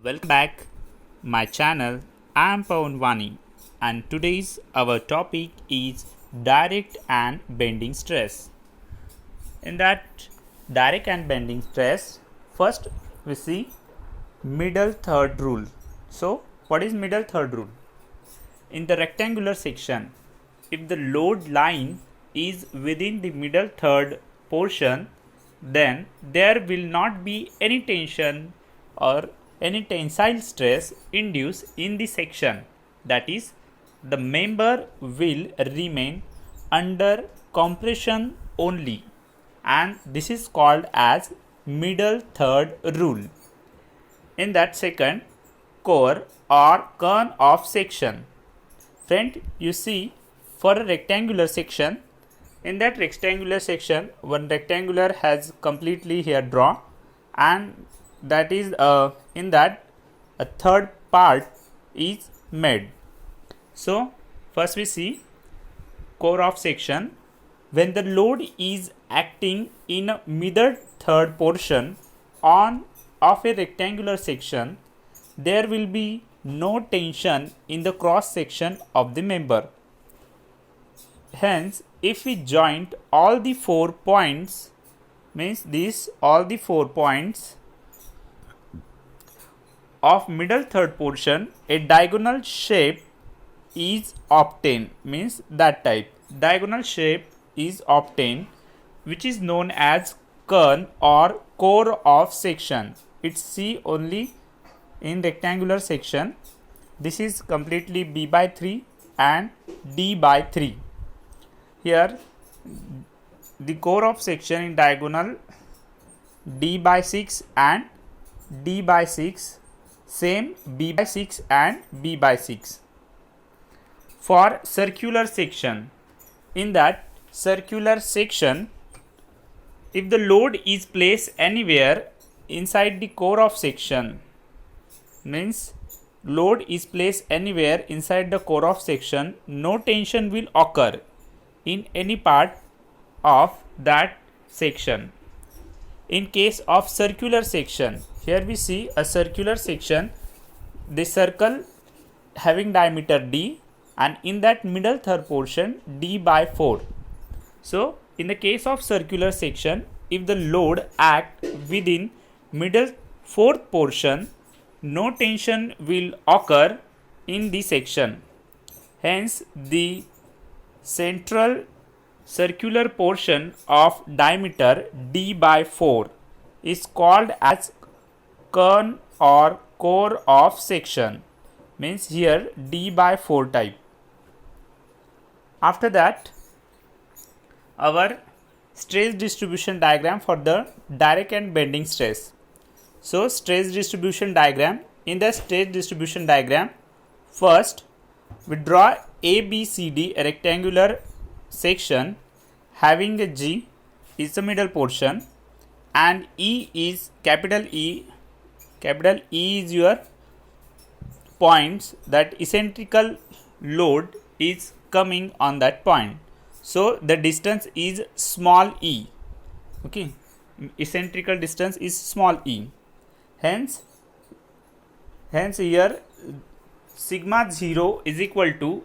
Welcome back my channel. I am Pawan Vani and today's our topic is direct and bending stress. In that direct and bending stress, first we see middle third rule. So what is middle third rule? In the rectangular section, if the load line is within the middle third portion, then there will not be any tension or any tensile stress induced in the section. That is, the member will remain under compression only, and this is called as middle third rule. In that second, core or cone of section. Friend, you see, for a rectangular section, in that rectangular section, one rectangular has completely here drawn, and that is in that a third part is made. So first we see core of section. When the load is acting in a middle third portion on of a rectangular section, there will be no tension in the cross section of the member. Hence, if we joint all the 4 points, means these all the 4 points of middle third portion, a diagonal shape is obtained. Means that type diagonal shape is obtained, which is known as cone or core of section. It's C only in rectangular section. This is completely B by 3 and D by 3. Here the core of section in diagonal D by 6 and D by 6, same B by 6 and B by 6. For circular section, in that circular section, if the load is placed anywhere inside the core of section, means load is placed anywhere inside the core of section, no tension will occur in any part of that section. In case of circular section, here we see a circular section, the circle having diameter D, and in that middle third portion D by 4. So in the case of circular section, if the load act within middle fourth portion, no tension will occur in the section. Hence the central circular portion of diameter D by 4 is called as cone or core of section. Means here D by 4 type. After that, our stress distribution diagram for the direct and bending stress. So stress distribution diagram. In the stress distribution diagram, first we draw ABCD, a rectangular section having a G is the middle portion, and E is capital E. Capital E is your points that eccentrical load is coming on that point. So the distance is small e. Okay, eccentrical distance is small e. Hence here sigma 0 is equal to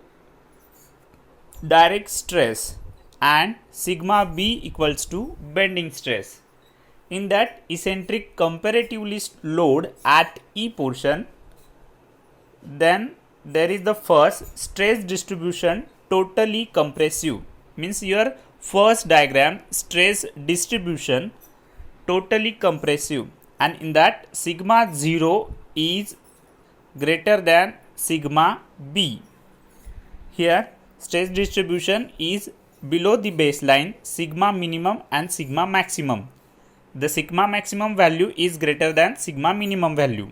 direct stress and sigma b equals to bending stress. In that eccentric comparatively load at E portion, then there is the first stress distribution totally compressive. Means your first diagram stress distribution totally compressive, and in that sigma 0 is greater than sigma b. Here stress distribution is below the baseline sigma minimum and sigma maximum. The sigma maximum value is greater than sigma minimum value.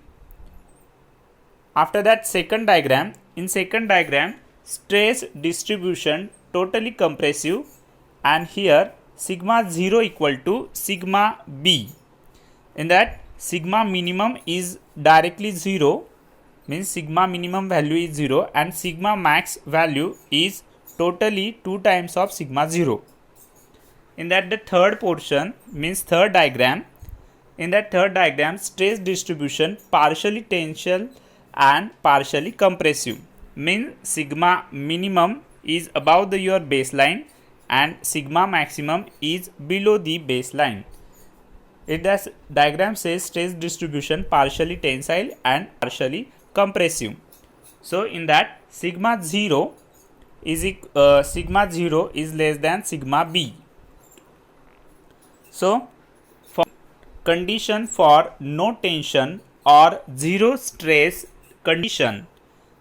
After that, second diagram. In second diagram, stress distribution totally compressive, and here sigma 0 equal to sigma b. In that sigma minimum is directly 0, means sigma minimum value is 0, and sigma max value is totally 2 times of sigma 0. In that the third portion, means third diagram, In that third diagram, stress distribution partially tensile and partially compressive. Means sigma minimum is above your baseline and sigma maximum is below the baseline. This diagram says stress distribution partially tensile and partially compressive. So in that sigma 0 is less than sigma b. So for condition for no tension or zero stress condition,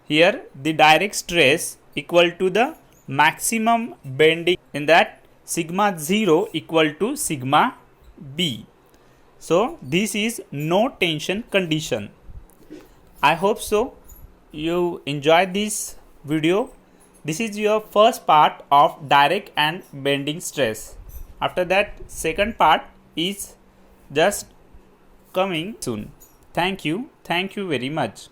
here the direct stress equal to the maximum bending, in that sigma 0 equal to sigma b. So this is no tension condition. I hope so you enjoyed this video. This is your first part of direct and bending stress. After that, second part is just coming soon. Thank you very much.